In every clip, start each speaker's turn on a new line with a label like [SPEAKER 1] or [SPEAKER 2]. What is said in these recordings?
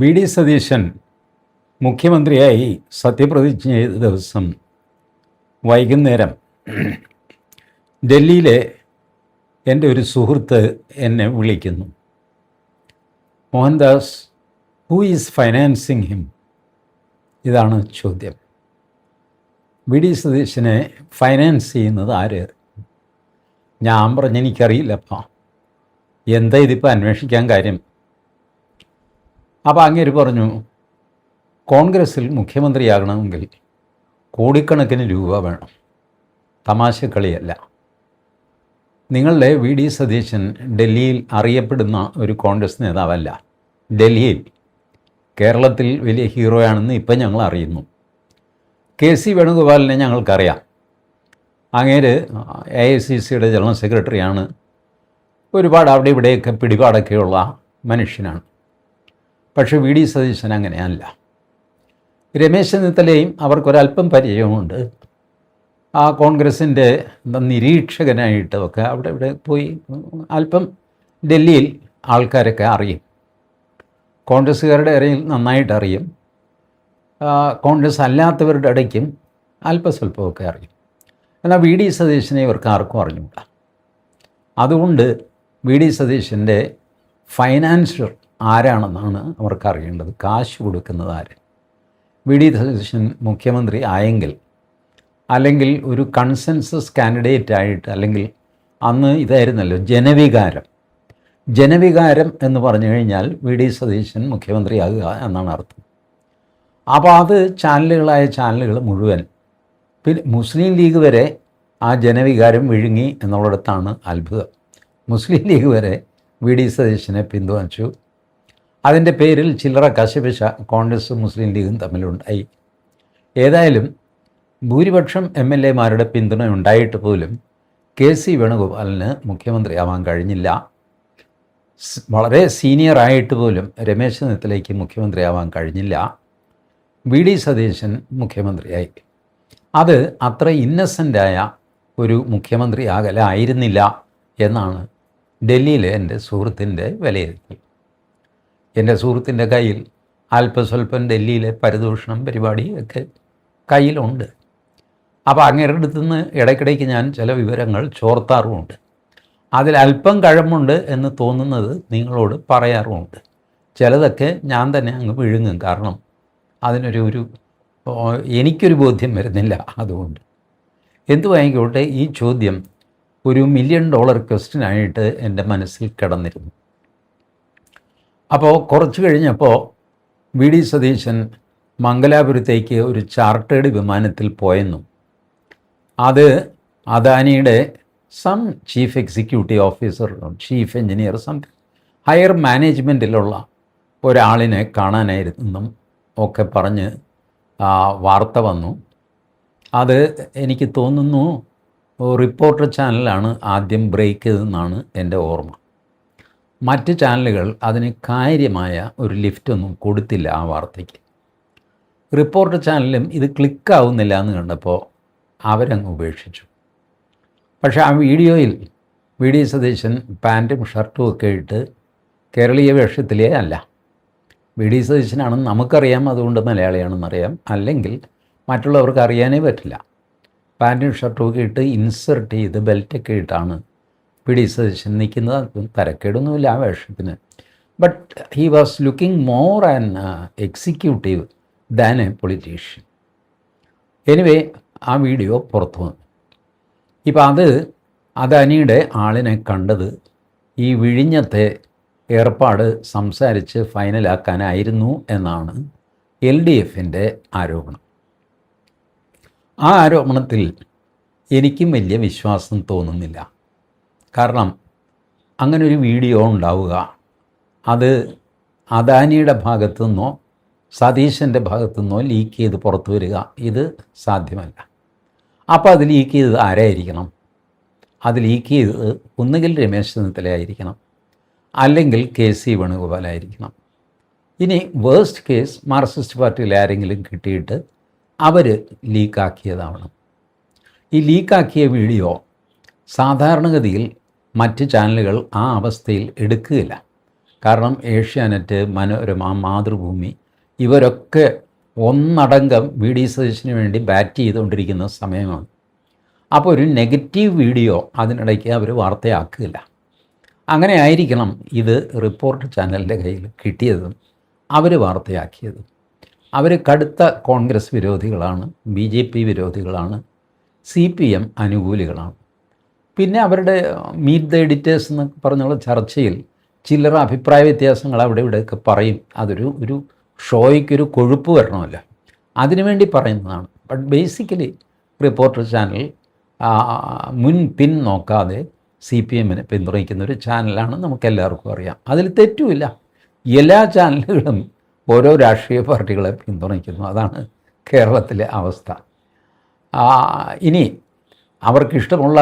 [SPEAKER 1] V D Satheesan മുഖ്യമന്ത്രിയായി സത്യപ്രതിജ്ഞ ചെയ്ത ദിവസം വൈകുന്നേരം ഡൽഹിയിലെ എൻ്റെ ഒരു സുഹൃത്ത് എന്നെ വിളിക്കുന്നു. Mohandas, who is financing him? ഇതാണ് ചോദ്യം. വി ഡി സതീശനെ ഫൈനാൻസ് ചെയ്യുന്നത് ആര്? ഞാൻ പറഞ്ഞു, എനിക്കറിയില്ലപ്പാ. എന്താ ഇതിപ്പോൾ അന്വേഷിക്കാൻ കാര്യം? അപ്പോൾ അങ്ങേര് പറഞ്ഞു, കോൺഗ്രസ്സിൽ മുഖ്യമന്ത്രിയാകണമെങ്കിൽ കോടിക്കണക്കിന് രൂപ വേണം, തമാശ കളിയല്ല. നിങ്ങളുടെ വി ഡി സതീശൻ ഡൽഹിയിൽ അറിയപ്പെടുന്ന ഒരു കോൺഗ്രസ് നേതാവല്ല. ഡൽഹിയിൽ കേരളത്തിൽ വലിയ ഹീറോയാണെന്ന് ഇപ്പം ഞങ്ങൾ അറിയുന്നു. കെ സി വേണുഗോപാലിനെ ഞങ്ങൾക്കറിയാം. അങ്ങേര് AICCയുടെ ജനറൽ സെക്രട്ടറിയാണ്. ഒരുപാട് അവിടെ ഇവിടെയൊക്കെ പിടിപാടൊക്കെയുള്ള മനുഷ്യനാണ്. പക്ഷേ വി ഡി സതീശൻ അങ്ങനെയല്ല. രമേശ് ചെന്നിത്തലയും അവർക്കൊരല്പം പരിചയമുണ്ട്. ആ കോൺഗ്രസിൻ്റെ നിരീക്ഷകനായിട്ടൊക്കെ അവിടെ ഇവിടെ പോയി അല്പം ഡൽഹിയിൽ ആൾക്കാരൊക്കെ അറിയും. കോൺഗ്രസ്സുകാരുടെ ഇടയിൽ നന്നായിട്ട് അറിയും. കോൺഗ്രസ് അല്ലാത്തവരുടെ ഇടയ്ക്കും അല്പസ്വല്പമൊക്കെ അറിയും. എന്നാൽ വി ഡി സതീശനെ ഇവർക്ക് ആർക്കും അറിഞ്ഞൂടാ. അതുകൊണ്ട് വി ഡി സതീശൻ്റെ ഫൈനാൻഷ്യർ ആരാണെന്നാണ് അവർക്ക് അറിയേണ്ടത്. കാശ് കൊടുക്കുന്നത് ആര്? വി ഡി സതീശൻ മുഖ്യമന്ത്രി ആയെങ്കിൽ, അല്ലെങ്കിൽ ഒരു കൺസെൻസസ് കാൻഡിഡേറ്റ് ആയിട്ട്, അല്ലെങ്കിൽ അന്ന് ഇതായിരുന്നല്ലോ ജനവികാരം എന്ന് പറഞ്ഞു കഴിഞ്ഞാൽ വി ഡി സതീശൻ മുഖ്യമന്ത്രിയാകുക എന്നാണ് അർത്ഥം. അപ്പോൾ അത് ചാനലുകൾ മുഴുവൻ, പിന്നെ മുസ്ലിം ലീഗ് വരെ ആ ജനവികാരം വിഴുങ്ങി എന്നുള്ളിടത്താണ് അത്ഭുതം. മുസ്ലിം ലീഗ് വരെ വി ഡി സതീശനെ പിന്തുണച്ചു. അതിൻ്റെ പേരിൽ ചില്ലറ കശപിശ കോൺഗ്രസും മുസ്ലിം ലീഗും തമ്മിലുണ്ടായി. ഏതായാലും ഭൂരിപക്ഷം MLA-മാരുടെ പിന്തുണ ഉണ്ടായിട്ട് പോലും കെ സി വേണുഗോപാലിന് മുഖ്യമന്ത്രിയാവാൻ കഴിഞ്ഞില്ല. വളരെ സീനിയറായിട്ട് പോലും രമേശ് ചെന്നിത്തലയ്ക്ക് മുഖ്യമന്ത്രിയാവാൻ കഴിഞ്ഞില്ല. വി ഡി സതീശൻ മുഖ്യമന്ത്രിയായി. അത് അത്ര ഇന്നസെൻ്റായ ഒരു മുഖ്യമന്ത്രിയാകലായിരുന്നില്ല എന്നാണ് ഡൽഹിയിലെ എൻ്റെ സുഹൃത്തിൻ്റെ വിലയിരുത്തൽ. എൻ്റെ സുഹൃത്തിൻ്റെ കയ്യിൽ അല്പസ്വല്പം ഡൽഹിയിലെ പരിദൂഷണം പരിപാടി ഒക്കെ കയ്യിലുണ്ട്. അപ്പോൾ അങ്ങേരുടെ അടുത്ത് നിന്ന് ഇടയ്ക്കിടയ്ക്ക് ഞാൻ ചില വിവരങ്ങൾ ചോർത്താറുമുണ്ട്. അതിലല്പം കഴമ്പുണ്ട് എന്ന് തോന്നുന്നത് നിങ്ങളോട് പറയാറുമുണ്ട്. ചിലതൊക്കെ ഞാൻ തന്നെ അങ്ങ് വിഴുങ്ങും. കാരണം എനിക്കൊരു ബോധ്യം വരുന്നില്ല. അതുകൊണ്ട് എന്തുവായിക്കോട്ടെ, ഈ ചോദ്യം ഒരു $1 മില്യൺ ക്വസ്റ്റ്യനായിട്ട് എൻ്റെ മനസ്സിൽ കിടന്നിരുന്നു. അപ്പോൾ കുറച്ച് കഴിഞ്ഞപ്പോൾ വി ഡി സതീശൻ മംഗലാപുരത്തേക്ക് ഒരു ചാർട്ടേഡ് വിമാനത്തിൽ പോയെന്നും അത് അദാനിയുടെ chief executive officer, chief engineer, higher മാനേജ്മെൻറ്റിലുള്ള ഒരാളിനെ കാണാനായിരുന്നെന്നും ഒക്കെ പറഞ്ഞ് വാർത്ത വന്നു. അത് എനിക്ക് തോന്നുന്നു റിപ്പോർട്ടർ ചാനലാണ് ആദ്യം ബ്രേക്ക് ചെയ്തതെന്നാണ് എൻ്റെ ഓർമ്മ. മറ്റ് ചാനലുകൾ അതിന് കാര്യമായ ഒരു ലിഫ്റ്റൊന്നും കൊടുത്തില്ല ആ വാർത്തയ്ക്ക്. റിപ്പോർട്ടർ ചാനലും ഇത് ക്ലിക്കാവുന്നില്ല എന്ന് കണ്ടപ്പോൾ അവരങ്ങ് ഉപേക്ഷിച്ചു. പക്ഷേ ആ വീഡിയോയിൽ വി ഡി സതീശൻ പാൻറ്റും ഷർട്ടും ഒക്കെ ഇട്ട് കേരളീയ വേഷത്തിലേ അല്ല. വി ഡി സതീശനാണെന്ന് നമുക്കറിയാം, അതുകൊണ്ട് മലയാളിയാണെന്നറിയാം. അല്ലെങ്കിൽ മറ്റുള്ളവർക്ക് അറിയാനേ പറ്റില്ല. പാൻറ്റും ഷർട്ടും ഒക്കെ ഇട്ട് ഇൻസെർട്ട് ചെയ്ത് ബെൽറ്റൊക്കെ ഇട്ടാണ് വി ഡി സതീശൻ നിൽക്കുന്നത്. തരക്കേടൊന്നുമില്ല ആ വേഷത്തിന്. But he was looking more an executive than a politician. Anyway, ആ വീഡിയോ പുറത്തു വന്നു. ഇപ്പോൾ അത് അദാനിയുടെ ആളിനെ കണ്ടത് ഈ വിഴിഞ്ഞത്തെ ഏർപ്പാട് സംസാരിച്ച് ഫൈനലാക്കാനായിരുന്നു എന്നാണ് LDFൻ്റെ ആരോപണം. ആ ആരോപണത്തിൽ എനിക്കും വലിയ വിശ്വാസം തോന്നുന്നില്ല. കാരണം അങ്ങനൊരു വീഡിയോ ഉണ്ടാവുക, അത് അദാനിയുടെ ഭാഗത്തു നിന്നോ സതീശൻ്റെ ഭാഗത്തു നിന്നോ ലീക്ക് ചെയ്ത് പുറത്തു വരിക, ഇത് സാധ്യമല്ല. അപ്പോൾ അത് ലീക്ക് ചെയ്തത് ആരായിരിക്കണം? അത് ലീക്ക് ചെയ്തത് ഒന്നുകിൽ രമേശ് ചെന്നിത്തല ആയിരിക്കണം, അല്ലെങ്കിൽ കെ സി വേണുഗോപാലായിരിക്കണം. ഇനി വേഴ്സ്റ്റ് കേസ് മാർക്സിസ്റ്റ് പാർട്ടിയിൽ ആരെങ്കിലും കിട്ടിയിട്ട് അവർ ലീക്കാക്കിയതാവണം. ഈ ലീക്കാക്കിയ വീഡിയോ സാധാരണഗതിയിൽ മറ്റ് ചാനലുകൾ ആ അവസ്ഥയിൽ എടുക്കുകയില്ല. കാരണം ഏഷ്യാനെറ്റ്, മനോരമ, മാതൃഭൂമി ഇവരൊക്കെ ഒന്നടങ്കം വി ഡി സതീശന് വേണ്ടി ബാറ്റ് ചെയ്തുകൊണ്ടിരിക്കുന്ന സമയമാണ്. അപ്പോൾ ഒരു നെഗറ്റീവ് വീഡിയോ അതിനിടയ്ക്ക് അവർ വാർത്തയാക്കില്ല. അങ്ങനെ ആയിരിക്കണം ഇത് റിപ്പോർട്ടർ ചാനലിൻ്റെ കയ്യിൽ കിട്ടിയതും അവർ വാർത്തയാക്കിയതും. അവർ കടുത്ത കോൺഗ്രസ് വിരോധികളാണ്, BJP വിരോധികളാണ്, CPM അനുകൂലികളാണ്. പിന്നെ അവരുടെ മീറ്റ് ദ എഡിറ്റേഴ്സ് എന്നൊക്കെ പറഞ്ഞുള്ള ചർച്ചയിൽ ചില്ലറ അഭിപ്രായ വ്യത്യാസങ്ങൾ അവിടെ ഇവിടെയൊക്കെ പറയും. ഒരു ഷോയ്ക്കൊരു കൊഴുപ്പ് വരണമല്ലോ, അതിനുവേണ്ടി പറയുന്നതാണ്. ബട്ട് ബേസിക്കലി റിപ്പോർട്ടർ ചാനൽ പിൻ നോക്കാതെ CPMനെ പിന്തുണയ്ക്കുന്നൊരു ചാനലാണ്, നമുക്കെല്ലാവർക്കും അറിയാം. അതിൽ തെറ്റുമില്ല. എല്ലാ ചാനലുകളും ഓരോ രാഷ്ട്രീയ പാർട്ടികളെ പിന്തുണയ്ക്കുന്നു. അതാണ് കേരളത്തിലെ അവസ്ഥ. ഇനി അവർക്കിഷ്ടമുള്ള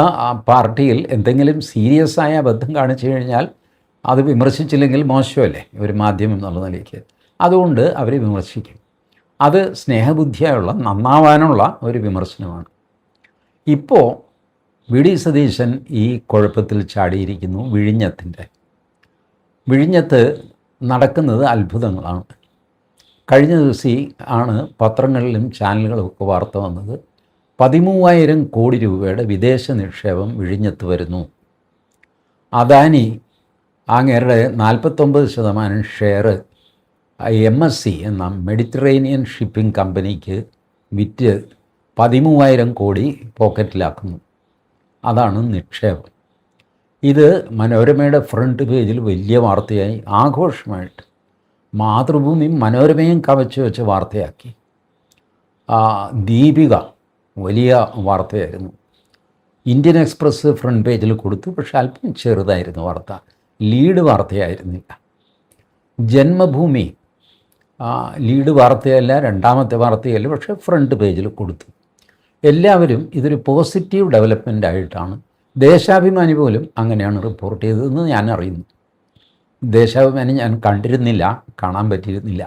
[SPEAKER 1] പാർട്ടിയിൽ എന്തെങ്കിലും സീരിയസ് ആയ അബദ്ധം കാണിച്ചു കഴിഞ്ഞാൽ അത് വിമർശിച്ചില്ലെങ്കിൽ മോശമല്ലേ ഒരു മാധ്യമം എന്നുള്ള നിലയ്ക്ക്. അതുകൊണ്ട് അവർ വിമർശിക്കും. അത് സ്നേഹബുദ്ധിയായുള്ള, നന്നാവാനുള്ള ഒരു വിമർശനമാണ്. ഇപ്പോൾ വി ഡി സതീശൻ ഈ കുഴപ്പത്തിൽ ചാടിയിരിക്കുന്നു. വിഴിഞ്ഞത്ത് നടക്കുന്നത് അത്ഭുതങ്ങളാണ്. കഴിഞ്ഞ ദിവസം ആണ് പത്രങ്ങളിലും ചാനലുകളും ഒക്കെ വാർത്ത വന്നത്, 13,000 കോടി രൂപയുടെ വിദേശ നിക്ഷേപം വിഴിഞ്ഞത്ത് വരുന്നു. അദാനി അങ്ങേരുടെ 49% ഷെയർ MSC എന്ന മെഡിറ്ററേനിയൻ ഷിപ്പിംഗ് കമ്പനിക്ക് വിറ്റ് 13,000 കോടി പോക്കറ്റിലാക്കുന്നു. അതാണ് നിക്ഷേപം. ഇത് മനോരമയുടെ ഫ്രണ്ട് പേജിൽ വലിയ വാർത്തയായി, ആഘോഷമായിട്ട് മാതൃഭൂമിയും മനോരമയും കവച്ച് വെച്ച് വാർത്തയാക്കി. ദീപിക വലിയ വാർത്തയായിരുന്നു. ഇന്ത്യൻ എക്സ്പ്രസ് ഫ്രണ്ട് പേജിൽ കൊടുത്തു, പക്ഷെ അല്പം ചെറുതായിരുന്നു വാർത്ത, ലീഡ് വാർത്തയായിരുന്നില്ല. ജന്മഭൂമി ലീഡ് വാർത്തയല്ല, രണ്ടാമത്തെ വാർത്തയല്ല, പക്ഷേ ഫ്രണ്ട് പേജിൽ കൊടുത്തു. എല്ലാവരും ഇതൊരു പോസിറ്റീവ് ഡെവലപ്മെൻ്റ് ആയിട്ടാണ്, ദേശാഭിമാനി പോലും അങ്ങനെയാണ് റിപ്പോർട്ട് ചെയ്തതെന്ന് ഞാൻ അറിയുന്നു. ദേശാഭിമാനി ഞാൻ കണ്ടിരുന്നില്ല, കാണാൻ പറ്റിയിരുന്നില്ല.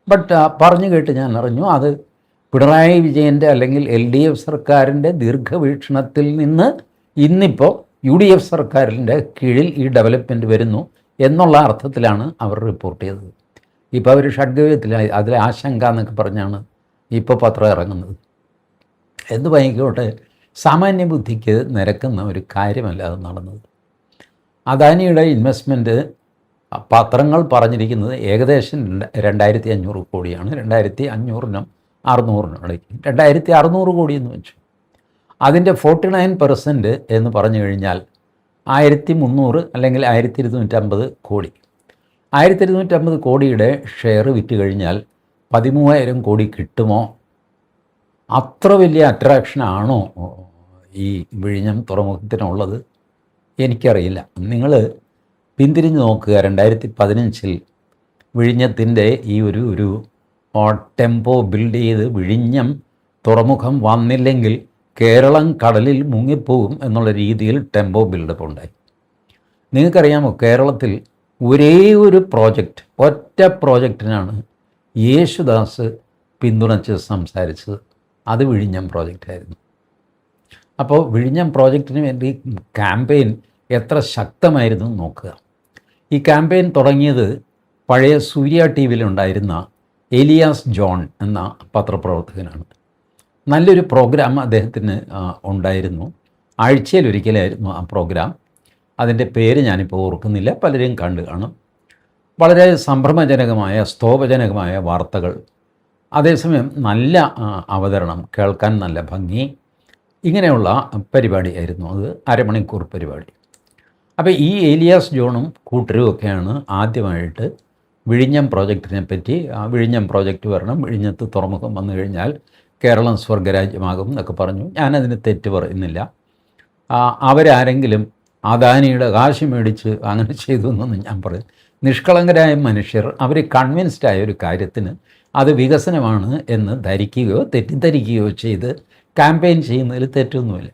[SPEAKER 1] ബട്ട് പറഞ്ഞു കേട്ട് ഞാൻ അറിഞ്ഞു അത് പിണറായി വിജയൻ്റെ അല്ലെങ്കിൽ LDF സർക്കാരിൻ്റെ ദീർഘവീക്ഷണത്തിൽ നിന്ന് ഇന്നിപ്പോൾ UDF സർക്കാരിൻ്റെ കീഴിൽ ഈ ഡെവലപ്മെൻറ്റ് വരുന്നു എന്നുള്ള അർത്ഥത്തിലാണ് അവർ റിപ്പോർട്ട് ചെയ്തത്. ഇപ്പോൾ അവർ ഷഡ്ഗവ്യത്തിലായി, അതിലെ ആശങ്ക എന്നൊക്കെ പറഞ്ഞാണ് ഇപ്പോൾ പത്രം ഇറങ്ങുന്നത്. എന്ത് ഭയങ്കോട്ടെ, സാമാന്യ ബുദ്ധിക്ക് നിരക്കുന്ന ഒരു കാര്യമല്ല അത് നടന്നത്. അദാനിയുടെ ഇൻവെസ്റ്റ്മെൻറ്റ് പത്രങ്ങൾ പറഞ്ഞിരിക്കുന്നത് ഏകദേശം 2,500 കോടിയാണ്. 2,500-നും 600-നും ഇടയ്ക്ക് 2,600 കോടി എന്ന് വെച്ചു. അതിൻ്റെ 49% എന്ന് പറഞ്ഞു കഴിഞ്ഞാൽ 1,300 അല്ലെങ്കിൽ 1,250 കോടി. 1,250 കോടിയുടെ ഷെയർ വിറ്റ് കഴിഞ്ഞാൽ 13,000 കോടി കിട്ടുമോ? അത്ര വലിയ അട്രാക്ഷനാണോ ഈ വിഴിഞ്ഞം തുറമുഖത്തിനുള്ളത്? എനിക്കറിയില്ല. നിങ്ങൾ പിന്തിരിഞ്ഞ് നോക്കുക. 2015 വിഴിഞ്ഞത്തിൻ്റെ ഈ ഒരു ടെമ്പോ ബിൽഡ് ചെയ്ത് വിഴിഞ്ഞം തുറമുഖം വന്നില്ലെങ്കിൽ കേരളം കടലിൽ മുങ്ങിപ്പോകും എന്നുള്ള രീതിയിൽ ടെമ്പോ ബിൽഡപ്പ് ഉണ്ടായി. നിങ്ങൾക്കറിയാമോ, കേരളത്തിൽ ഒരേ ഒരു പ്രോജക്റ്റ്, ഒറ്റ പ്രോജക്റ്റിനാണ് യേശുദാസ് പിന്തുണച്ച് സംസാരിച്ചത്. അത് വിഴിഞ്ഞം പ്രോജക്റ്റായിരുന്നു. അപ്പോൾ വിഴിഞ്ഞം പ്രോജക്റ്റിന് വേണ്ടി ക്യാമ്പയിൻ എത്ര ശക്തമായിരുന്നു നോക്കുക. ഈ ക്യാമ്പയിൻ തുടങ്ങിയത് പഴയ സൂര്യ TV-യിലുണ്ടായിരുന്ന എലിയാസ് ജോൺ എന്ന പത്രപ്രവർത്തകനാണ്. നല്ലൊരു പ്രോഗ്രാം അദ്ദേഹത്തിന് ഉണ്ടായിരുന്നു. ആഴ്ചയിലൊരിക്കലായിരുന്നു ആ പ്രോഗ്രാം. അതിൻ്റെ പേര് ഞാനിപ്പോൾ ഓർക്കുന്നില്ല, പലരും കണ്ടു കാണും. വളരെ സംഭ്രമജനകമായ, സ്തോഭജനകമായ വാർത്തകൾ, അതേസമയം നല്ല അവതരണം, കേൾക്കാൻ നല്ല ഭംഗി, ഇങ്ങനെയുള്ള പരിപാടിയായിരുന്നു അത്. അരമണിക്കൂർ പരിപാടി. അപ്പോൾ ഈ ഏലിയാസ് ജോണും കൂട്ടരും ഒക്കെയാണ് ആദ്യമായിട്ട് വിഴിഞ്ഞം പ്രോജക്റ്റിനെ പറ്റി, വിഴിഞ്ഞം പ്രോജക്റ്റ് വരണം, വിഴിഞ്ഞത്ത് തുറമുഖം വന്നു കഴിഞ്ഞാൽ കേരളം സ്വർഗരാജ്യമാകും എന്നൊക്കെ പറഞ്ഞു. ഞാനതിന് തെറ്റ് പറയുന്നില്ല. അവരാരെങ്കിലും അദാനിയുടെ കാശ് മേടിച്ച് അങ്ങനെ ചെയ്തു എന്നൊന്നും ഞാൻ പറയും. നിഷ്കളങ്കരായ മനുഷ്യർ അവർ കൺവിൻസ്ഡായ ഒരു കാര്യത്തിന് അത് വികസനമാണ് എന്ന് ധരിക്കുകയോ തെറ്റിദ്ധരിക്കുകയോ ചെയ്ത് ക്യാമ്പയിൻ ചെയ്യുന്നതിൽ തെറ്റൊന്നുമില്ല.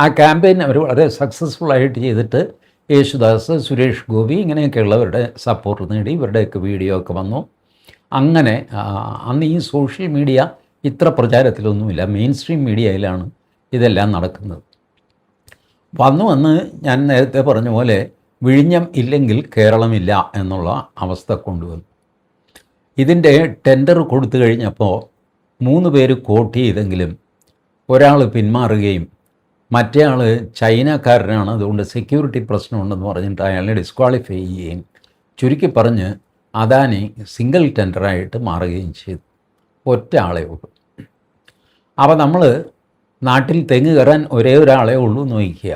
[SPEAKER 1] ആ ക്യാമ്പയിൻ അവർ വളരെ സക്സസ്ഫുള്ളായിട്ട് ചെയ്തിട്ട് യേശുദാസ്, സുരേഷ് ഗോപി ഇങ്ങനെയൊക്കെയുള്ളവരുടെ സപ്പോർട്ട് നേടി. ഇവരുടെയൊക്കെ വീഡിയോ ഒക്കെ വന്നു. അങ്ങനെ അന്ന് ഈ സോഷ്യൽ മീഡിയ ഇത്ര പ്രചാരത്തിലൊന്നുമില്ല, മെയിൻ സ്ട്രീം മീഡിയയിലാണ് ഇതെല്ലാം നടക്കുന്നത്. വന്ന് ഞാൻ നേരത്തെ പറഞ്ഞ പോലെ വിഴിഞ്ഞം ഇല്ലെങ്കിൽ കേരളമില്ല എന്നുള്ള അവസ്ഥ കൊണ്ടുവന്നു. ഇതിൻ്റെ ടെൻഡർ കൊടുത്തു കഴിഞ്ഞപ്പോൾ 3 പേര് കോട്ട് ചെയ്തെങ്കിലും ഒരാൾ പിന്മാറുകയും മറ്റേ ആൾ ചൈനക്കാരനാണ്, അതുകൊണ്ട് സെക്യൂരിറ്റി പ്രശ്നമുണ്ടെന്ന് പറഞ്ഞിട്ട് അയാളെ ഡിസ്ക്വാളിഫൈ ചെയ്യുകയും ചുരുക്കി പറഞ്ഞ് അദാനി സിംഗിൾ ടെൻഡറായിട്ട് മാറുകയും ചെയ്തു. ഒറ്റ ആളേ ഉള്ളൂ. അപ്പോൾ നമ്മൾ നാട്ടിൽ തെങ്ങ് കയറാൻ ഒരേ ഒരാളേ ഉള്ളൂ എന്ന് നോക്കുക,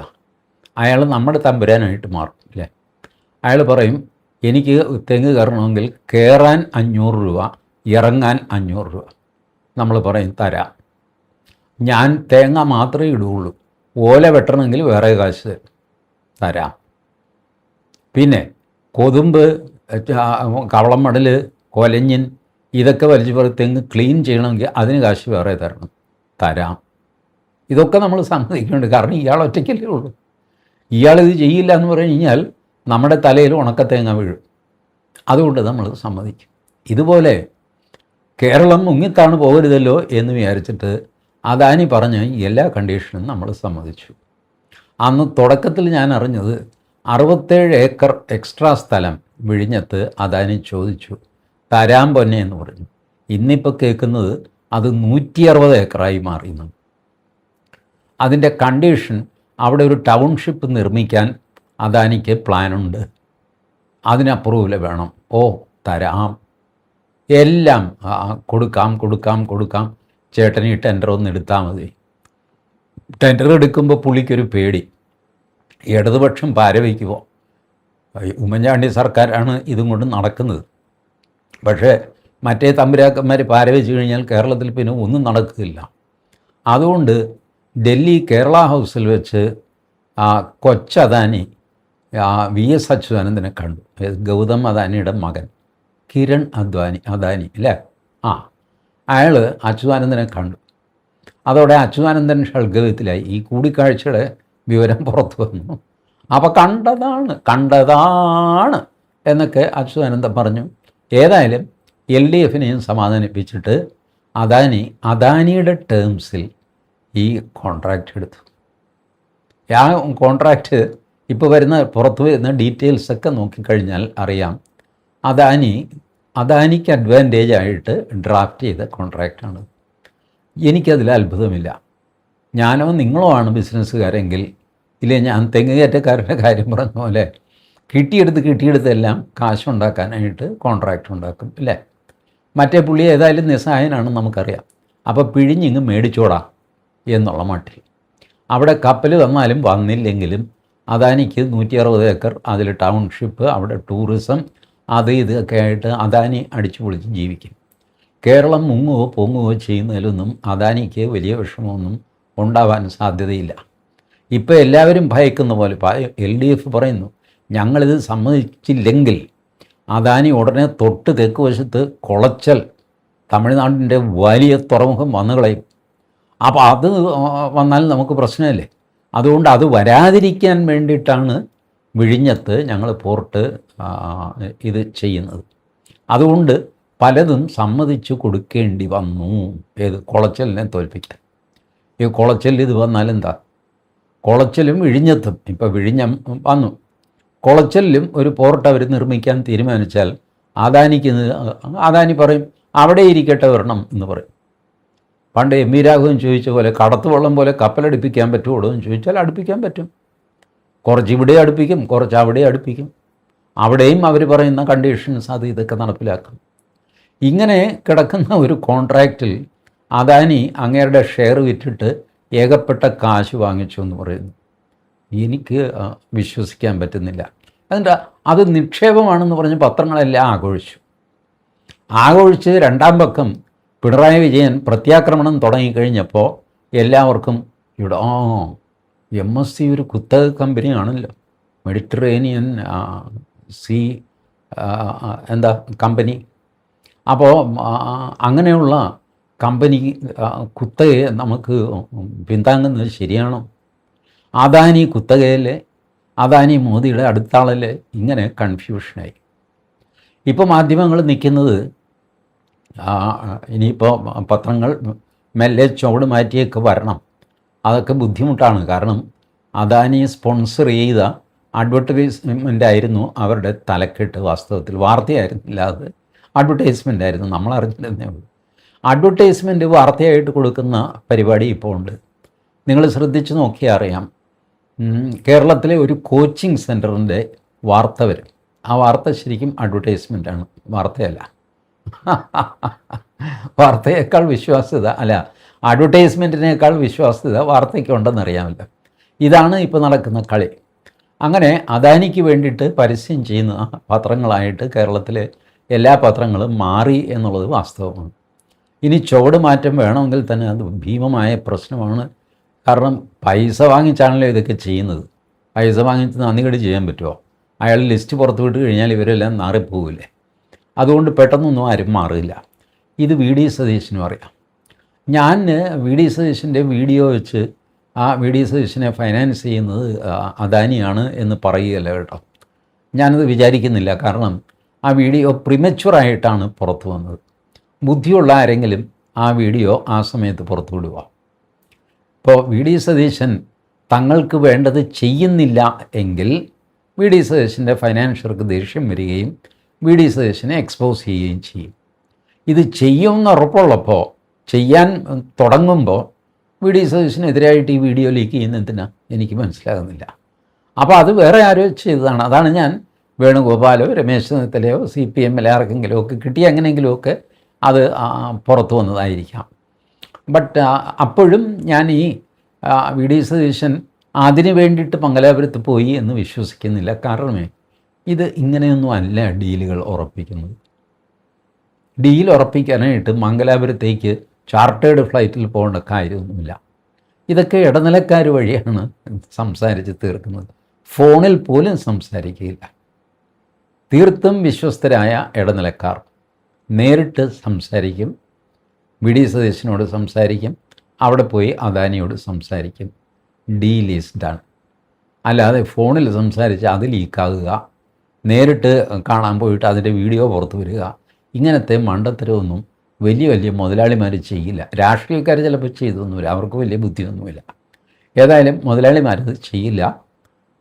[SPEAKER 1] അയാൾ നമ്മുടെ തമ്പുരാനായിട്ട് മാറും അല്ലേ. അയാൾ പറയും എനിക്ക് തെങ്ങ് കയറണമെങ്കിൽ കയറാൻ 500 രൂപ, ഇറങ്ങാൻ 500 രൂപ. നമ്മൾ പറയും തരാം, ഞാൻ തേങ്ങ മാത്രമേ ഇടുകയുള്ളൂ, ഓല വെട്ടണമെങ്കിൽ വേറെ കാശ് തരാം. പിന്നെ കൊതുമ്പ്, കവളം മടൽ, കൊലഞ്ഞിൻ ഇതൊക്കെ വലിച്ചു പറയും തെങ്ങ് ക്ലീൻ ചെയ്യണമെങ്കിൽ അതിന് കാശ് വേറെ തരാം. ഇതൊക്കെ നമ്മൾ സമ്മതിക്കുന്നുണ്ട്, കാരണം ഇയാൾ ഒറ്റയ്ക്കല്ലേ ഉള്ളൂ. ഇയാളിത് ചെയ്യില്ല എന്ന് പറഞ്ഞു കഴിഞ്ഞാൽ നമ്മുടെ തലയിൽ ഉണക്കത്തേങ്ങ വീഴും. അതുകൊണ്ട് നമ്മൾ സമ്മതിക്കും. ഇതുപോലെ കേരളം മുങ്ങിത്താണ് പോകരുതല്ലോ എന്ന് വിചാരിച്ചിട്ട് അദാനി പറഞ്ഞ എല്ലാ കണ്ടീഷനും നമ്മൾ സമ്മതിച്ചു. അന്ന് തുടക്കത്തിൽ ഞാൻ അറിഞ്ഞത് 67 ഏക്കർ എക്സ്ട്രാ സ്ഥലം വിഴിഞ്ഞത്ത് അദാനി ചോദിച്ചു, തരാൻ പൊന്നെ എന്ന് പറഞ്ഞു. ഇന്നിപ്പോൾ കേൾക്കുന്നത് അത് 160 ഏക്കറായി മാറിയെന്ന്. അതിൻ്റെ കണ്ടീഷൻ അവിടെ ഒരു ടൗൺഷിപ്പ് നിർമ്മിക്കാൻ അദാനിക്ക് പ്ലാനുണ്ട്, അതിന് അപ്രൂവൽ വേണം. ഓ തരാം, എല്ലാം കൊടുക്കാം, ചേട്ടന് ഈ ടെൻഡർ ഒന്ന് എടുത്താൽ മതി. ടെൻഡർ എടുക്കുമ്പോൾ പുള്ളിക്കൊരു പേടി, ഇടതുപക്ഷം പാരവയ്ക്കുമോ. ഉമ്മൻചാണ്ടി സർക്കാരാണ് ഇതും കൊണ്ട് നടക്കുന്നത്. പക്ഷേ മറ്റേ തമ്പുരാക്കന്മാർ പാരവെച്ച് കഴിഞ്ഞാൽ കേരളത്തിൽ പിന്നെ ഒന്നും നടക്കില്ല. അതുകൊണ്ട് ഡൽഹി കേരള ഹൗസിൽ വെച്ച് കൊച്ചദാനി VS അച്യുതാനന്ദനെ കണ്ടു. ഗൗതം അദാനിയുടെ മകൻ കിരൺ അദ്വാനി അദാനി അല്ലേ, അയാൾ അച്യുതാനന്ദനെ കണ്ടു. അതോടെ അച്യുതാനന്ദൻ ഷഡ്ഗവിത്തിലായി. ഈ കൂടിക്കാഴ്ചയുടെ വിവരം പുറത്തു വന്നു. അപ്പോൾ കണ്ടതാണ് എന്നൊക്കെ അച്യുതാനന്ദൻ പറഞ്ഞു. ഏതായാലും LDFനെയും സമാധാനിപ്പിച്ചിട്ട് അദാനിയുടെ ടേംസിൽ ഈ കോൺട്രാക്റ്റ് എടുത്തു. ആ കോൺട്രാക്റ്റ് ഇപ്പോൾ പുറത്തു വരുന്ന ഡീറ്റെയിൽസൊക്കെ നോക്കിക്കഴിഞ്ഞാൽ അറിയാം, അദാനിക്ക് അഡ്വാൻറ്റേജ് ആയിട്ട് ഡ്രാഫ്റ്റ് ചെയ്ത കോൺട്രാക്റ്റാണ്. എനിക്കതിൽ അത്ഭുതമില്ല. ഞാനോ നിങ്ങളോ ആണ് ബിസിനസ്സുകാരെങ്കിൽ, ഇല്ലേ ഞാൻ തെങ്ങുകയറ്റക്കാരുടെ കാര്യം പറഞ്ഞ പോലെ കിട്ടിയെടുത്തെല്ലാം കാശുണ്ടാക്കാനായിട്ട് കോൺട്രാക്റ്റ് ഉണ്ടാക്കും അല്ലേ. മറ്റേ പുള്ളി ഏതായാലും നിസ്സഹായനാണെന്ന് നമുക്കറിയാം. അപ്പോൾ പിഴിഞ്ഞിങ്ങ് മേടിച്ചോടാ എന്നുള്ള മട്ടിൽ അവിടെ കപ്പൽ വന്നാലും വന്നില്ലെങ്കിലും അദാനിക്ക് 160 ഏക്കർ, അതിൽ ടൗൺഷിപ്പ്, അവിടെ ടൂറിസം, ഇതൊക്കെ ആയിട്ട് അദാനി അടിച്ചു പൊളിച്ച് ജീവിക്കും. കേരളം മുങ്ങുകയോ പൊങ്ങുകയോ ചെയ്യുന്നതിലൊന്നും അദാനിക്ക് വലിയ വിഷമമൊന്നും ഉണ്ടാവാൻ സാധ്യതയില്ല. ഇപ്പോൾ എല്ലാവരും ഭയക്കുന്ന പോലെ LDF പറയുന്നു, ഞങ്ങളിത് സമ്മതിച്ചില്ലെങ്കിൽ അദാനി ഉടനെ തൊട്ട് തെക്ക് വശത്ത് കുളച്ചൽ തമിഴ്നാടിൻ്റെ വലിയ തുറമുഖം വന്നു കളയും. അപ്പോൾ അത് വന്നാൽ നമുക്ക് പ്രശ്നമല്ലേ. അതുകൊണ്ട് അത് വരാതിരിക്കാൻ വേണ്ടിയിട്ടാണ് വിഴിഞ്ഞത്ത് ഞങ്ങൾ പോർട്ട് ഇത് ചെയ്യുന്നത്. അതുകൊണ്ട് പലതും സമ്മതിച്ചു കൊടുക്കേണ്ടി വന്നു. കുളച്ചലിനെ തോൽപ്പിക്കാൻ. ഈ കുളച്ചൽ ഇത് വന്നാലെന്താ, കുളച്ചലും വിഴിഞ്ഞത്തും ഇപ്പോൾ വിഴിഞ്ഞം വന്നു, കുളച്ചലിലും ഒരു പോർട്ട് അവർ നിർമ്മിക്കാൻ തീരുമാനിച്ചാൽ അദാനി പറയും അവിടെ ഇരിക്കട്ടെ വരണം എന്ന് പറയും. പണ്ട് MV രാഘവൻ ചോദിച്ച പോലെ കടത്തുവള്ളം പോലെ കപ്പലടുപ്പിക്കാൻ പറ്റുമോ എന്ന് ചോദിച്ചാൽ അടുപ്പിക്കാൻ പറ്റും. കുറച്ച് ഇവിടെ അടുപ്പിക്കും, കുറച്ച് അവിടെ അടുപ്പിക്കും. അവിടെയും അവർ പറയുന്ന കണ്ടീഷൻസ് ഇതൊക്കെ നടപ്പിലാക്കും. ഇങ്ങനെ കിടക്കുന്ന ഒരു കോൺട്രാക്റ്റിൽ അദാനി അങ്ങേരുടെ ഷെയർ വിറ്റിട്ട് ഏകപ്പെട്ട കാശ് വാങ്ങിച്ചു എന്ന് പറയുന്നു. എനിക്ക് വിശ്വസിക്കാൻ പറ്റുന്നില്ല. എന്നിട്ട് അത് നിക്ഷേപമാണെന്ന് പറഞ്ഞ് പത്രങ്ങളെല്ലാം ആഘോഷിച്ച് രണ്ടാം പക്കം പിണറായി വിജയൻ പ്രത്യാക്രമണം തുടങ്ങിക്കഴിഞ്ഞപ്പോൾ എല്ലാവർക്കും ഇവിടെ MSC ഒരു കുത്തക കമ്പനിയാണല്ലോ, മെഡിറ്ററേനിയൻ സീ കമ്പനി. അപ്പോൾ അങ്ങനെയുള്ള കമ്പനി കുത്തകയെ നമുക്ക് പിന്താങ്ങുന്നത് ശരിയാണോ? അദാനി കുത്തകയല്ലേ, അദാനി മോദിയുടെ അടുത്താളല്ലേ? ഇങ്ങനെ കൺഫ്യൂഷനായി. ഇപ്പോൾ മാധ്യമങ്ങൾ നിൽക്കുന്നത് ഇനിയിപ്പോൾ പത്രങ്ങൾ മെല്ലെ ചുവട് മാറ്റിയൊക്കെ വരണം. അതൊക്കെ ബുദ്ധിമുട്ടാണ്. കാരണം അദാനി സ്പോൺസർ ചെയ്ത അഡ്വർടൈസ്മെൻ്റ് ആയിരുന്നു അവരുടെ തലക്കെട്ട്. വാസ്തവത്തിൽ വാർത്തയായിരുന്നില്ല, അത് അഡ്വർടൈസ്മെൻ്റ് ആയിരുന്നു, നമ്മൾ അറിഞ്ഞിരുന്നേ ഉള്ളൂ. അഡ്വർടൈസ്മെൻറ്റ് വാർത്തയായിട്ട് കൊടുക്കുന്ന പരിപാടി ഇപ്പോൾ ഉണ്ട്. നിങ്ങൾ ശ്രദ്ധിച്ച് നോക്കിയാൽ അറിയാം. കേരളത്തിലെ ഒരു കോച്ചിങ് സെൻറ്ററിൻ്റെ വാർത്ത വരും. ആ വാർത്ത ശരിക്കും അഡ്വർടൈസ്മെൻ്റാണ്, വാർത്തയല്ല. വാർത്തയേക്കാൾ വിശ്വാസ്യത അല്ല, അഡ്വർടൈസ്മെൻറ്റിനേക്കാൾ വിശ്വാസ്യത വാർത്തയ്ക്കുണ്ടെന്നറിയാമല്ലോ. ഇതാണ് ഇപ്പോൾ നടക്കുന്ന കളി. അങ്ങനെ അദാനിക്ക് വേണ്ടിയിട്ട് പരസ്യം ചെയ്യുന്ന പത്രങ്ങളായിട്ട് കേരളത്തിലെ എല്ലാ പത്രങ്ങളും മാറി എന്നുള്ളത് വാസ്തവമാണ്. ഇനി ചുവട് മാറ്റം വേണമെങ്കിൽ തന്നെ അത് ഭീമമായ പ്രശ്നമാണ്. കാരണം പൈസ വാങ്ങിച്ചാണല്ലോ ഇതൊക്കെ ചെയ്യുന്നത്. പൈസ വാങ്ങിച്ച് നന്ദികേട് ചെയ്യാൻ പറ്റുമോ? അയാൾ ലിസ്റ്റ് പുറത്ത് വിട്ട് കഴിഞ്ഞാൽ ഇവരെല്ലാം മാറിപ്പോകില്ലേ? അതുകൊണ്ട് പെട്ടെന്നൊന്നും ആരും മാറില്ല. ഇത് വി ഡി സതീശനും അറിയാം. ഞാൻ വി ഡി സതീശൻ്റെ വീഡിയോ വെച്ച് ആ വി ഡി സതീശനെ ഫൈനാൻസ് ചെയ്യുന്നത് അദാനിയാണ് എന്ന് പറയുകയല്ല കേട്ടോ. ഞാനത് വിചാരിക്കുന്നില്ല. കാരണം ആ വീഡിയോ പ്രിമച്വറായിട്ടാണ് പുറത്തു വന്നത്. ബുദ്ധിയുള്ള ആരെങ്കിലും ആ വീഡിയോ ആ സമയത്ത് പുറത്തു വിടുക. ഇപ്പോൾ വി ഡി സതീശൻ തങ്ങൾക്ക് വേണ്ടത് ചെയ്യുന്നില്ല എങ്കിൽ വി ഡി സതീശൻ്റെ ഫൈനാൻഷ്യർക്ക് ദേഷ്യം വരികയും വി ഡി സതീശനെ എക്സ്പോസ് ചെയ്യുകയും ചെയ്യും. ഇത് ചെയ്യുമെന്ന് ഉറപ്പുള്ളപ്പോൾ, ചെയ്യാൻ തുടങ്ങുമ്പോൾ വി ഡി സതീശനെതിരായിട്ട് ഈ വീഡിയോ ലീക്ക് ചെയ്യുന്നതിനാ എനിക്ക് മനസ്സിലാകുന്നില്ല. അപ്പോൾ അത് വേറെ ആരോ ചെയ്തതാണ്. അതാണ് ഞാൻ വേണുഗോപാലോ രമേശ് ചെന്നിത്തലയോ CPM ആർക്കെങ്കിലും ഒക്കെ കിട്ടി എങ്ങനെയെങ്കിലുമൊക്കെ അത് പുറത്തു വന്നതായിരിക്കാം. ബട്ട് അപ്പോഴും ഞാൻ ഈ വി ഡി സതീശൻ അതിന് വേണ്ടിയിട്ട് മംഗലാപുരത്ത് പോയി എന്ന് വിശ്വസിക്കുന്നില്ല. കാരണമേ ഇത് ഇങ്ങനെയൊന്നും അല്ല ഡീലുകൾ ഉറപ്പിക്കുന്നത്. ഡീൽ ഉറപ്പിക്കാനായിട്ട് മംഗലാപുരത്തേക്ക് ചാർട്ടേഡ് ഫ്ലൈറ്റിൽ പോകേണ്ട കാര്യമൊന്നുമില്ല. ഇതൊക്കെ ഇടനിലക്കാർ വഴിയാണ് സംസാരിച്ച് തീർക്കുന്നത്. ഫോണിൽ പോലും സംസാരിക്കുകയില്ല. തീർത്തും വിശ്വസ്തരായ ഇടനിലക്കാർ നേരിട്ട് സംസാരിക്കും. വി ഡി സതീശനോട് സംസാരിക്കും, അവിടെ പോയി അദാനിയോട് സംസാരിക്കും. Deal is done. അല്ലാതെ ഫോണിൽ സംസാരിച്ച് അത് ലീക്കാകുക, നേരിട്ട് കാണാൻ പോയിട്ട് അതിൻ്റെ വീഡിയോ പുറത്തു വരിക, ഇങ്ങനത്തെ മണ്ടത്തരമൊന്നും വലിയ വലിയ മുതലാളിമാർ ചെയ്യില്ല. രാഷ്ട്രീയക്കാർ ചിലപ്പോൾ ചെയ്തൊന്നുമില്ല, അവർക്ക് വലിയ ബുദ്ധിയൊന്നുമില്ല. ഏതായാലും മുതലാളിമാരത് ചെയ്യില്ല.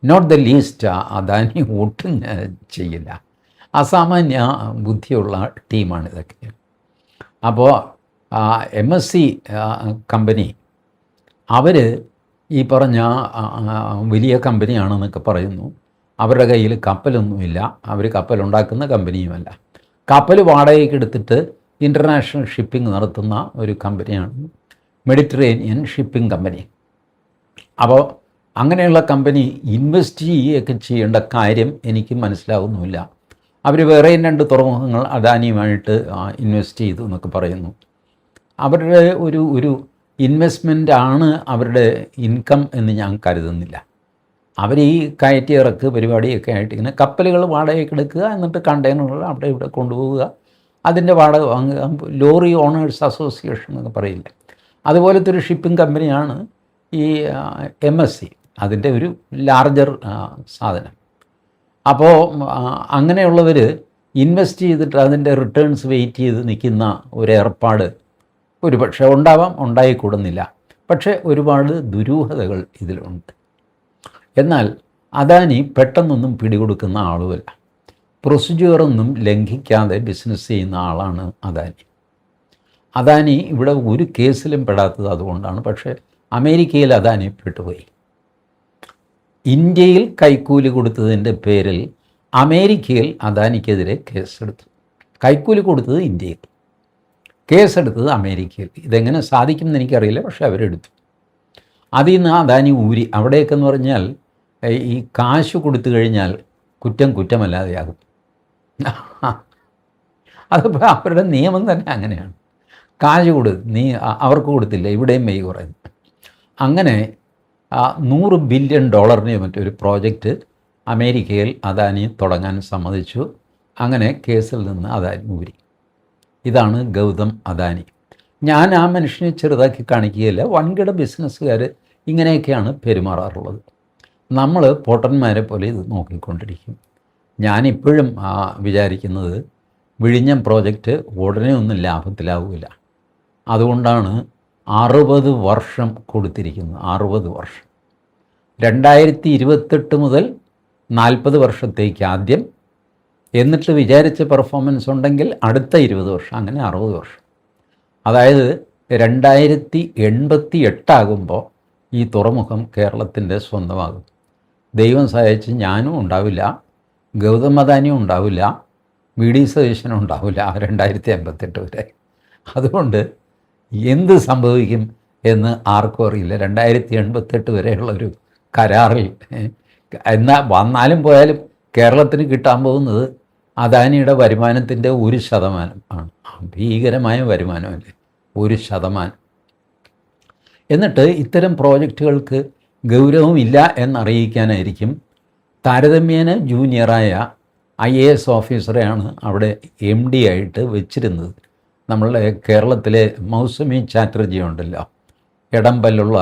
[SPEAKER 1] നോട്ട് ദ ലീസ്റ്റ് അദാനി ഒട്ടും ചെയ്യില്ല. അസാമാന്യ ബുദ്ധിയുള്ള ടീമാണ് ഇതൊക്കെ. അപ്പോൾ MSC കമ്പനി അവർ ഈ പറഞ്ഞ വലിയ കമ്പനിയാണെന്നൊക്കെ പറയുന്നു. അവരുടെ കയ്യിൽ കപ്പലൊന്നുമില്ല, അവർ കപ്പലുണ്ടാക്കുന്ന കമ്പനിയുമല്ല. കപ്പൽ വാടകയ്ക്ക് എടുത്തിട്ട് ഇൻ്റർനാഷണൽ ഷിപ്പിംഗ് നടത്തുന്ന ഒരു കമ്പനിയാണ് മെഡിറ്ററേനിയൻ ഷിപ്പിംഗ് കമ്പനി. അപ്പോൾ അങ്ങനെയുള്ള കമ്പനി ഇൻവെസ്റ്റ് ചെയ്യുകയൊക്കെ ചെയ്യേണ്ട കാര്യം എനിക്ക് മനസ്സിലാവുന്നുമില്ല. അവർ വേറെയും 2 തുറമുഖങ്ങൾ അദാനിയുമായിട്ട് ഇൻവെസ്റ്റ് ചെയ്തു എന്നൊക്കെ പറയുന്നു. അവരുടെ ഒരു ഇൻവെസ്റ്റ്മെൻ്റ് ആണ് അവരുടെ ഇൻകം എന്ന് ഞാൻ കരുതുന്നില്ല. അവർ ഈ കയറ്റി ഇറക്ക് പരിപാടിയൊക്കെ ആയിട്ട് ഇങ്ങനെ കപ്പലുകൾ വാടകയ്ക്ക് എടുക്കുക, എന്നിട്ട് കണ്ടെയ്നറുകൾ അവിടെ ഇവിടെ കൊണ്ടുപോവുക, അതിൻ്റെ വാടക വാങ്ങുക. ലോറി ഓണേഴ്സ് അസോസിയേഷൻ എന്നൊക്കെ പറയില്ല, അതുപോലത്തെ ഒരു ഷിപ്പിംഗ് കമ്പനിയാണ് ഈ MSC. അതിൻ്റെ ഒരു ലാർജർ സാധനം. അപ്പോൾ അങ്ങനെയുള്ളവർ ഇൻവെസ്റ്റ് ചെയ്തിട്ട് അതിൻ്റെ റിട്ടേൺസ് വെയിറ്റ് ചെയ്ത് നിൽക്കുന്ന ഒരു ഏർപ്പാട് ഒരു പക്ഷേ ഉണ്ടാവാം, ഉണ്ടായിക്കൂടുന്നില്ല. പക്ഷേ ഒരുപാട് ദുരൂഹതകൾ ഇതിലുണ്ട്. എന്നാൽ അദാനി പെട്ടെന്നൊന്നും പിടികൊടുക്കുന്ന ആളുമല്ല. പ്രൊസീജിയറൊന്നും ലംഘിക്കാതെ ബിസിനസ് ചെയ്യുന്ന ആളാണ് അദാനി. അദാനി ഇവിടെ ഒരു കേസിലും പെടാത്തത് അതുകൊണ്ടാണ്. പക്ഷേ അമേരിക്കയിൽ അദാനി പെട്ടുപോയി. ഇന്ത്യയിൽ കൈക്കൂലി കൊടുത്തതിൻ്റെ പേരിൽ അമേരിക്കയിൽ അദാനിക്കെതിരെ കേസെടുത്തു. കൈക്കൂലി കൊടുത്തത് ഇന്ത്യയിൽ, കേസെടുത്തത് അമേരിക്കയിൽ. ഇതെങ്ങനെ സാധിക്കുമെന്ന് എനിക്കറിയില്ല, പക്ഷേ അവരെടുത്തു. അതിൽ നിന്ന് അദാനി ഊരി. അവിടെയൊക്കെ എന്ന് പറഞ്ഞാൽ ഈ കാശ് കൊടുത്തു കഴിഞ്ഞാൽ കുറ്റം കുറ്റമല്ലാതെയാകും. അതിപ്പോൾ അവരുടെ നിയമം തന്നെ അങ്ങനെയാണ്. കാശ് നീ അവർക്ക് കൊടുത്തില്ല, ഇവിടെയും മെയ് കുറയുന്നു. അങ്ങനെ $100 ബില്യൺ മറ്റൊരു പ്രോജക്റ്റ് അമേരിക്കയിൽ അദാനി തുടങ്ങാൻ സമ്മതിച്ചു. അങ്ങനെ കേസിൽ നിന്ന് അദാനി ഊരി. ഇതാണ് ഗൗതം അദാനി. ഞാൻ ആ മനുഷ്യനെ ചെറുതാക്കി കാണിക്കുകയില്ല. വൻകിട ബിസിനസ്സുകാർ ഇങ്ങനെയൊക്കെയാണ് പെരുമാറാറുള്ളത്. നമ്മൾ പൊട്ടന്മാരെ പോലെ ഇത് നോക്കിക്കൊണ്ടിരിക്കും. ഞാനിപ്പോഴും വിചാരിക്കുന്നത് വിഴിഞ്ഞം പ്രോജക്റ്റ് ഉടനെ ഒന്നും ലാഭത്തിലാവില്ല. അതുകൊണ്ടാണ് 60 വർഷം കൊടുത്തിരിക്കുന്നത്. 60 വർഷം, 2028 മുതൽ 40 വർഷത്തേക്ക് ആദ്യം, എന്നിട്ട് വിചാരിച്ച പെർഫോമൻസ് ഉണ്ടെങ്കിൽ അടുത്ത 20 വർഷം, അങ്ങനെ 60 വർഷം. അതായത് 2088 ആകുമ്പോൾ ഈ തുറമുഖം കേരളത്തിൻ്റെ സ്വന്തമാകും. ദൈവം സഹായിച്ച് ഞാനും ഉണ്ടാവില്ല, ഗൗതം അദാനിയും ഉണ്ടാവില്ല, വി ഡി സതീശനും ഉണ്ടാവില്ല 2058 വരെ. അതുകൊണ്ട് എന്ത് സംഭവിക്കും എന്ന് ആർക്കും അറിയില്ല. 2088 വരെയുള്ളൊരു കരാറിൽ എന്നാൽ വന്നാലും പോയാലും കേരളത്തിന് കിട്ടാൻ പോകുന്നത് അദാനിയുടെ വരുമാനത്തിൻ്റെ 1% ആണ്. ഭീകരമായ വരുമാനമല്ലേ, 1%. എന്നിട്ട് ഇത്തരം പ്രോജക്റ്റുകൾക്ക് ഗൗരവമില്ല എന്നറിയിക്കാനായിരിക്കും താരതമ്യേന ജൂനിയറായ IAS ഓഫീസറെയാണ് അവിടെ MD ആയിട്ട് വെച്ചിരുന്നത്. നമ്മളുടെ കേരളത്തിലെ മൗസുമി ചാറ്റർജി ഉണ്ടല്ലോ, ഇടംപല്ലുള്ള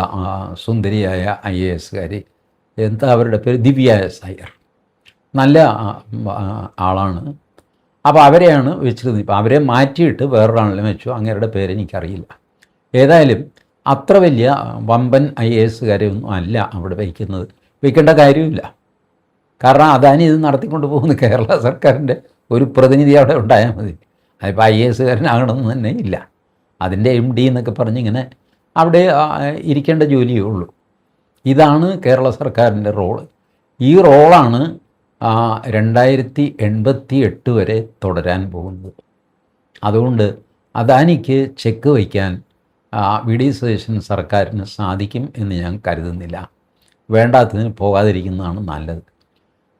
[SPEAKER 1] സുന്ദരിയായ IASകാരി, എന്താ അവരുടെ പേര്, ദിവ്യ S. അയ്യർ, നല്ല ആളാണ്. അപ്പോൾ അവരെയാണ് വെച്ചിരുന്നത്. ഇപ്പോൾ അവരെ മാറ്റിയിട്ട് വേറൊരാളെ വെച്ചു, അങ്ങേരുടെ പേര് എനിക്കറിയില്ല. ഏതായാലും അത്ര വലിയ വമ്പൻ IASകാരെ ഒന്നും അല്ല അവിടെ വയ്ക്കേണ്ട കാര്യമില്ല. കാരണം അദാനി ഇത് നടത്തിക്കൊണ്ട് പോകുന്ന കേരള സർക്കാരിൻ്റെ ഒരു പ്രതിനിധി അവിടെ ഉണ്ടായാൽ മതി. അതിപ്പോൾ IASകാരനാകണമെന്ന് തന്നെ ഇല്ല. അതിൻ്റെ MD എന്നൊക്കെ പറഞ്ഞിങ്ങനെ അവിടെ ഇരിക്കേണ്ട ജോലിയേ ഉള്ളൂ. ഇതാണ് കേരള സർക്കാരിൻ്റെ റോള്. ഈ റോളാണ് 2088 വരെ തുടരാൻ പോകുന്നത്. അതുകൊണ്ട് അദാനിക്ക് ചെക്ക് വയ്ക്കാൻ വി ഡി സതീശൻ സർക്കാരിന് സാധിക്കും എന്ന് ഞാൻ കരുതുന്നില്ല. വേണ്ടാത്തതിന് പോകാതിരിക്കുന്നതാണ് നല്ലത്.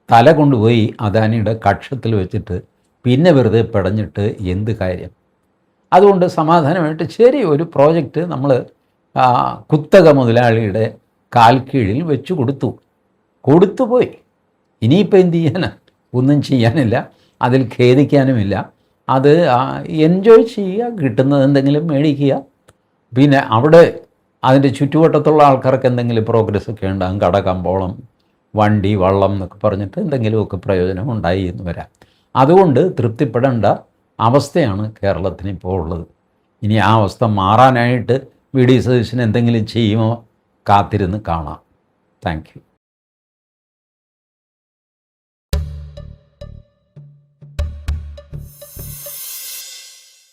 [SPEAKER 1] തല കൊണ്ടുപോയി അദാനിയുടെ കക്ഷത്തിൽ വെച്ചിട്ട് പിന്നെ വെറുതെ പിടഞ്ഞിട്ട് എന്ത് കാര്യം? അതുകൊണ്ട് സമാധാനമായിട്ട് ശരി, ഒരു പ്രോജക്റ്റ് നമ്മൾ കുത്തക മുതലാളിയുടെ കാൽക്കീഴിൽ വെച്ച് കൊടുത്തുപോയി. ഇനിയിപ്പോൾ എന്ത് ചെയ്യാനാ? ഒന്നും ചെയ്യാനില്ല, അതിൽ ഖേദിക്കാനുമില്ല. അത് എൻജോയ് ചെയ്യുക, കിട്ടുന്നത് എന്തെങ്കിലും മേടിക്കുക. പിന്നെ അവിടെ അതിൻ്റെ ചുറ്റുവട്ടത്തുള്ള ആൾക്കാർക്ക് എന്തെങ്കിലും പ്രോഗ്രസ് ഒക്കെ ഉണ്ടാകും. കട, കമ്പോളം, വണ്ടി, വള്ളം എന്നൊക്കെ പറഞ്ഞിട്ട് എന്തെങ്കിലുമൊക്കെ പ്രയോജനം ഉണ്ടായി എന്ന് വരാം. അതുകൊണ്ട് തൃപ്തിപ്പെടേണ്ട അവസ്ഥയാണ് കേരളത്തിന് ഇപ്പോൾ ഉള്ളത്. ഇനി ആ അവസ്ഥ മാറാനായിട്ട് വി ഡി സതീശൻ എന്തെങ്കിലും ചെയ്യുമോ? കാത്തിരുന്ന് കാണാം. Thank you.